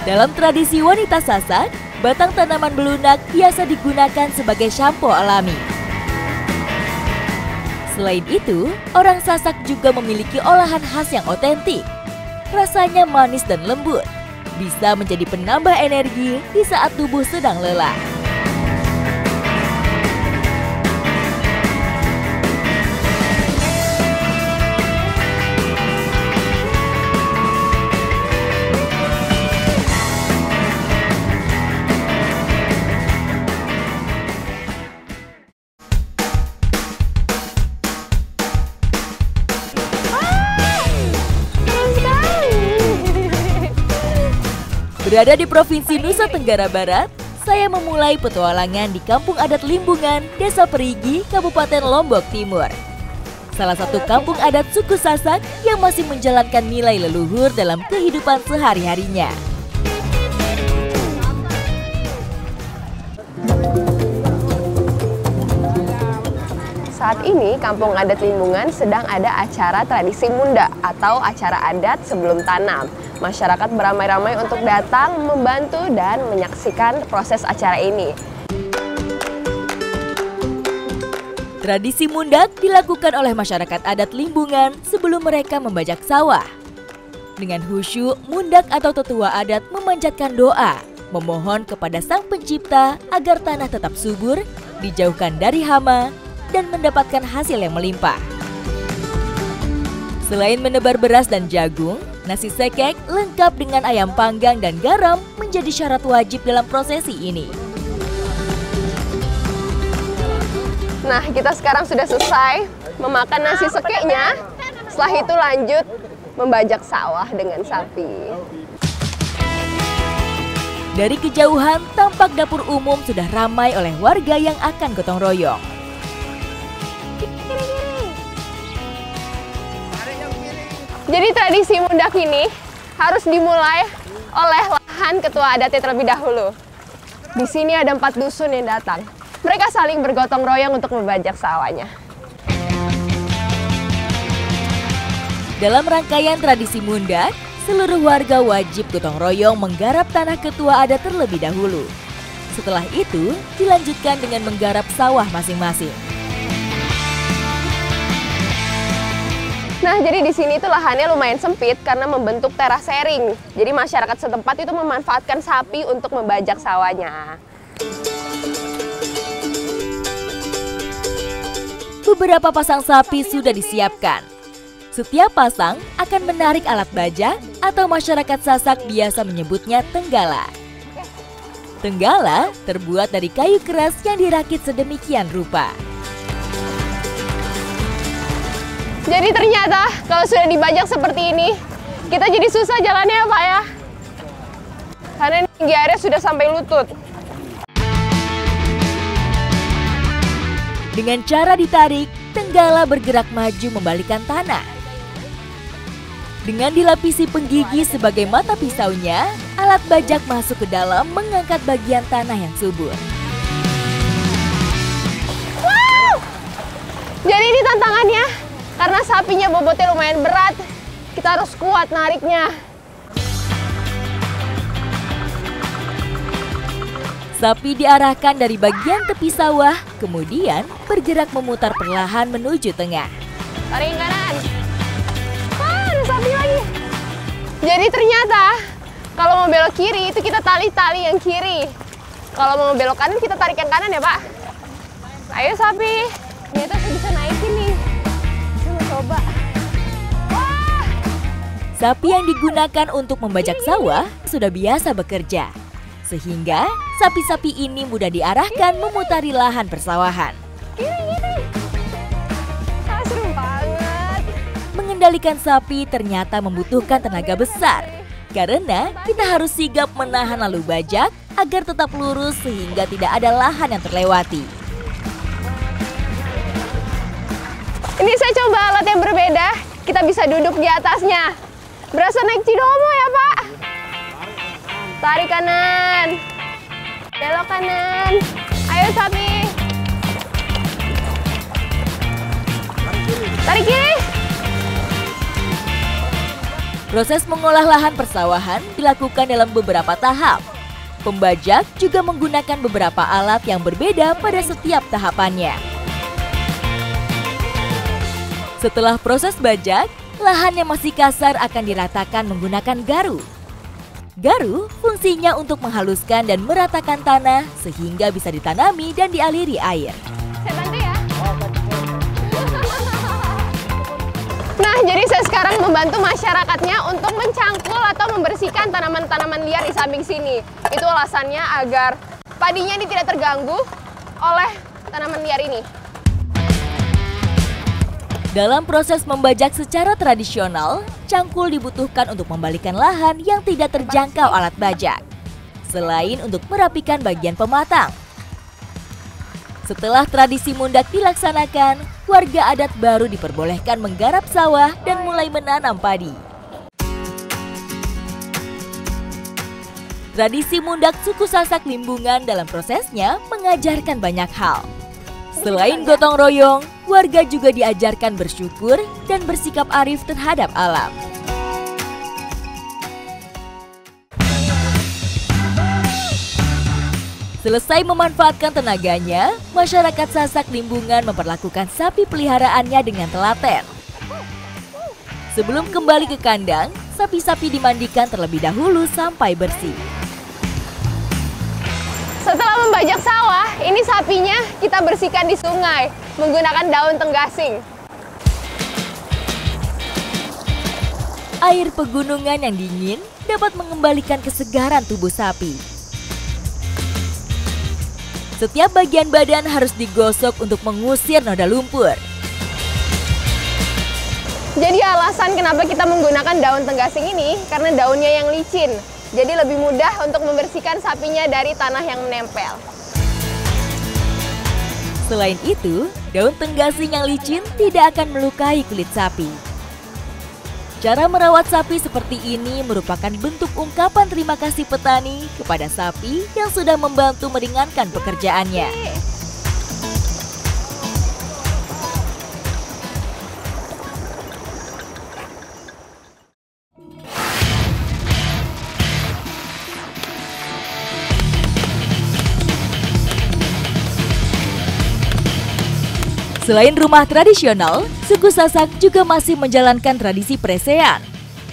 Dalam tradisi wanita Sasak, batang tanaman belunak biasa digunakan sebagai sampo alami. Selain itu, orang Sasak juga memiliki olahan khas yang otentik. Rasanya manis dan lembut, bisa menjadi penambah energi di saat tubuh sedang lelah. Berada di Provinsi Nusa Tenggara Barat, saya memulai petualangan di Kampung Adat Limbungan, Desa Perigi, Kabupaten Lombok Timur. Salah satu kampung adat suku Sasak yang masih menjalankan nilai leluhur dalam kehidupan sehari-harinya. Saat ini, Kampung Adat Limbungan sedang ada acara tradisi Munda atau acara adat sebelum tanam. Masyarakat beramai-ramai untuk datang, membantu, dan menyaksikan proses acara ini. Tradisi mundak dilakukan oleh masyarakat adat Limbungan sebelum mereka membajak sawah. Dengan khusyuk, mundak atau tetua adat memanjatkan doa, memohon kepada Sang Pencipta agar tanah tetap subur, dijauhkan dari hama, dan mendapatkan hasil yang melimpah. Selain menebar beras dan jagung, nasi sekek lengkap dengan ayam panggang dan garam menjadi syarat wajib dalam prosesi ini. Nah, kita sekarang sudah selesai memakan nasi sekeknya. Setelah itu lanjut membajak sawah dengan sapi. Dari kejauhan, tampak dapur umum sudah ramai oleh warga yang akan gotong royong. Jadi tradisi mundak ini harus dimulai oleh lahan ketua adatnya terlebih dahulu. Di sini ada 4 dusun yang datang. Mereka saling bergotong royong untuk membajak sawahnya. Dalam rangkaian tradisi mundak, seluruh warga wajib gotong royong menggarap tanah ketua adat terlebih dahulu. Setelah itu, dilanjutkan dengan menggarap sawah masing-masing. Nah, jadi di sini tuh lahannya lumayan sempit karena membentuk terasering. Jadi masyarakat setempat itu memanfaatkan sapi untuk membajak sawahnya. Beberapa pasang sapi sudah disiapkan. Setiap pasang akan menarik alat bajak atau masyarakat Sasak biasa menyebutnya tenggala. Tenggala terbuat dari kayu keras yang dirakit sedemikian rupa. Jadi ternyata kalau sudah dibajak seperti ini, kita jadi susah jalannya ya Pak ya. Karena ini tinggi airnya sudah sampai lutut. Dengan cara ditarik, tenggala bergerak maju membalikan tanah. Dengan dilapisi penggigi sebagai mata pisaunya, alat bajak masuk ke dalam mengangkat bagian tanah yang subur. Wow! Jadi ini tantangannya. Karena sapinya bobotnya lumayan berat, kita harus kuat nariknya. Sapi diarahkan dari bagian tepi sawah, kemudian bergerak memutar perlahan menuju tengah. Tarik kanan. Wah, ada sapi lagi. Jadi ternyata kalau mau belok kiri itu kita tali yang kiri. Kalau mau belok kanan kita tarik yang kanan ya Pak. Ayo sapi, ternyata saya bisa naikin nih. Coba. Wah. Sapi yang digunakan untuk membajak sawah sudah biasa bekerja, sehingga sapi-sapi ini mudah diarahkan memutari lahan persawahan. Gini. Seru banget. Mengendalikan sapi ternyata membutuhkan tenaga besar, karena kita harus sigap menahan lalu bajak agar tetap lurus sehingga tidak ada lahan yang terlewati. Ini saya coba alat yang berbeda, kita bisa duduk di atasnya. Berasa naik Cidomo ya Pak? Tarik kanan, belok kanan. Ayo sapi. Tarik kiri. Proses mengolah lahan persawahan dilakukan dalam beberapa tahap. Pembajak juga menggunakan beberapa alat yang berbeda pada setiap tahapannya. Setelah proses bajak, lahan yang masih kasar akan diratakan menggunakan garu. Garu fungsinya untuk menghaluskan dan meratakan tanah sehingga bisa ditanami dan dialiri air. Saya bantu ya. Nah, jadi saya sekarang membantu masyarakatnya untuk mencangkul atau membersihkan tanaman-tanaman liar di samping sini. Itu alasannya agar padinya ini tidak terganggu oleh tanaman liar ini. Dalam proses membajak secara tradisional, cangkul dibutuhkan untuk membalikan lahan yang tidak terjangkau alat bajak, selain untuk merapikan bagian pematang. Setelah tradisi mundak dilaksanakan, warga adat baru diperbolehkan menggarap sawah dan mulai menanam padi. Tradisi mundak suku Sasak Limbungan dalam prosesnya mengajarkan banyak hal. Selain gotong royong, warga juga diajarkan bersyukur dan bersikap arif terhadap alam. Selesai memanfaatkan tenaganya, masyarakat Sasak Limbungan memperlakukan sapi peliharaannya dengan telaten. Sebelum kembali ke kandang, sapi-sapi dimandikan terlebih dahulu sampai bersih. Setelah membajak sawah, ini sapinya kita bersihkan di sungai menggunakan daun tenggasing. Air pegunungan yang dingin dapat mengembalikan kesegaran tubuh sapi. Setiap bagian badan harus digosok untuk mengusir noda lumpur. Jadi alasan kenapa kita menggunakan daun tenggasing ini karena daunnya yang licin. Jadi lebih mudah untuk membersihkan sapinya dari tanah yang menempel. Selain itu, daun tenggasing yang licin tidak akan melukai kulit sapi. Cara merawat sapi seperti ini merupakan bentuk ungkapan terima kasih petani kepada sapi yang sudah membantu meringankan pekerjaannya. Selain rumah tradisional, suku Sasak juga masih menjalankan tradisi presean.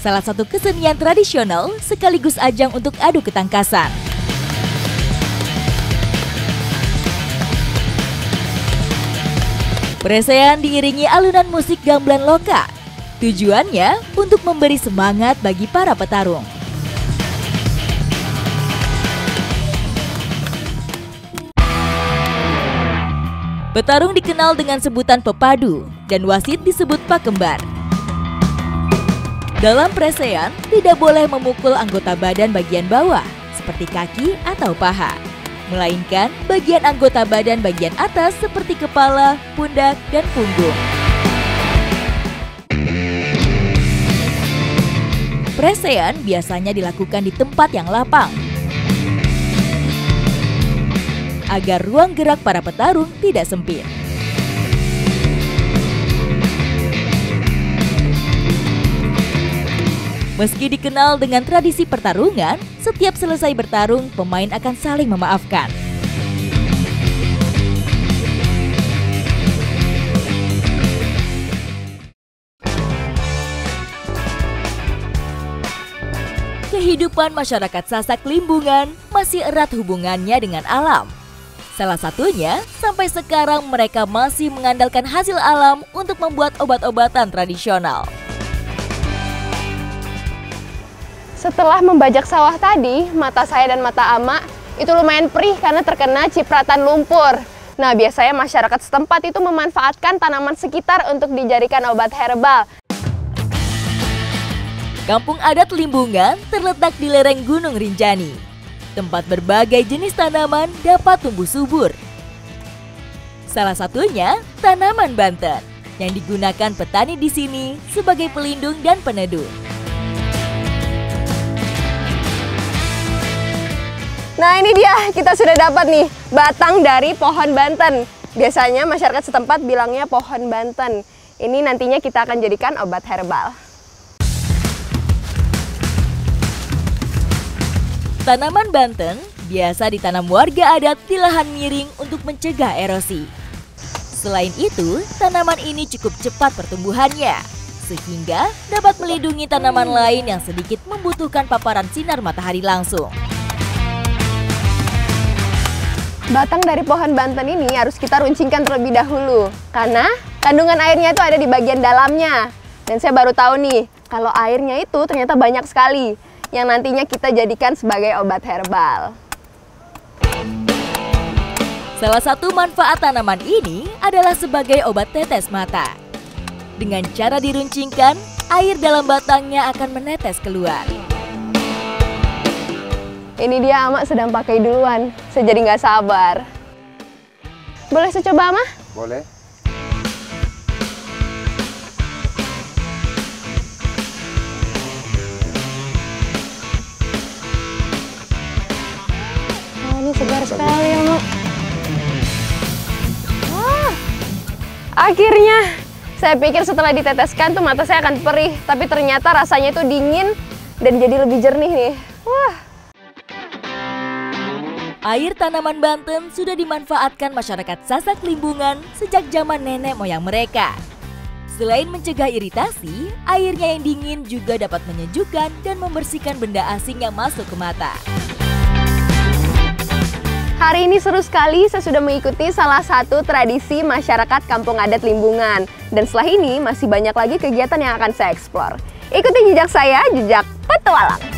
Salah satu kesenian tradisional sekaligus ajang untuk adu ketangkasan. Presean diiringi alunan musik gamelan loka. Tujuannya untuk memberi semangat bagi para petarung. Petarung dikenal dengan sebutan pepadu dan wasit disebut pakembar. Dalam presean, tidak boleh memukul anggota badan bagian bawah, seperti kaki atau paha, melainkan bagian anggota badan bagian atas seperti kepala, pundak, dan punggung. Presean biasanya dilakukan di tempat yang lapang, agar ruang gerak para petarung tidak sempit. Meski dikenal dengan tradisi pertarungan, setiap selesai bertarung, pemain akan saling memaafkan. Kehidupan masyarakat Sasak Limbungan masih erat hubungannya dengan alam. Salah satunya, sampai sekarang mereka masih mengandalkan hasil alam untuk membuat obat-obatan tradisional. Setelah membajak sawah tadi, mata saya dan mata Ama itu lumayan perih karena terkena cipratan lumpur. Nah, biasanya masyarakat setempat itu memanfaatkan tanaman sekitar untuk dijadikan obat herbal. Kampung adat Limbungan terletak di lereng Gunung Rinjani. Tempat berbagai jenis tanaman dapat tumbuh subur. Salah satunya tanaman Banten yang digunakan petani di sini sebagai pelindung dan peneduh. Nah, ini dia, kita sudah dapat nih batang dari pohon Banten. Biasanya masyarakat setempat bilangnya pohon Banten. Ini nantinya kita akan jadikan obat herbal. Tanaman Banten biasa ditanam warga adat di lahan miring untuk mencegah erosi. Selain itu, tanaman ini cukup cepat pertumbuhannya, sehingga dapat melindungi tanaman lain yang sedikit membutuhkan paparan sinar matahari langsung. Batang dari pohon Banten ini harus kita runcingkan terlebih dahulu, karena kandungan airnya itu ada di bagian dalamnya. Dan saya baru tahu nih, kalau airnya itu ternyata banyak sekali, yang nantinya kita jadikan sebagai obat herbal. Salah satu manfaat tanaman ini adalah sebagai obat tetes mata. Dengan cara diruncingkan, air dalam batangnya akan menetes keluar. Ini dia Ama sedang pakai duluan, saya jadi nggak sabar. Boleh saya coba Ama? Boleh. Oh, ini segar sekali Ama. Wah, akhirnya saya pikir setelah diteteskan tuh mata saya akan perih, tapi ternyata rasanya itu dingin dan jadi lebih jernih nih. Wah. Air tanaman Banten sudah dimanfaatkan masyarakat Sasak Limbungan sejak zaman nenek moyang mereka. Selain mencegah iritasi, airnya yang dingin juga dapat menyejukkan dan membersihkan benda asing yang masuk ke mata. Hari ini seru sekali, saya sudah mengikuti salah satu tradisi masyarakat Kampung Adat Limbungan. Dan setelah ini masih banyak lagi kegiatan yang akan saya eksplor. Ikuti jejak saya, jejak petualang.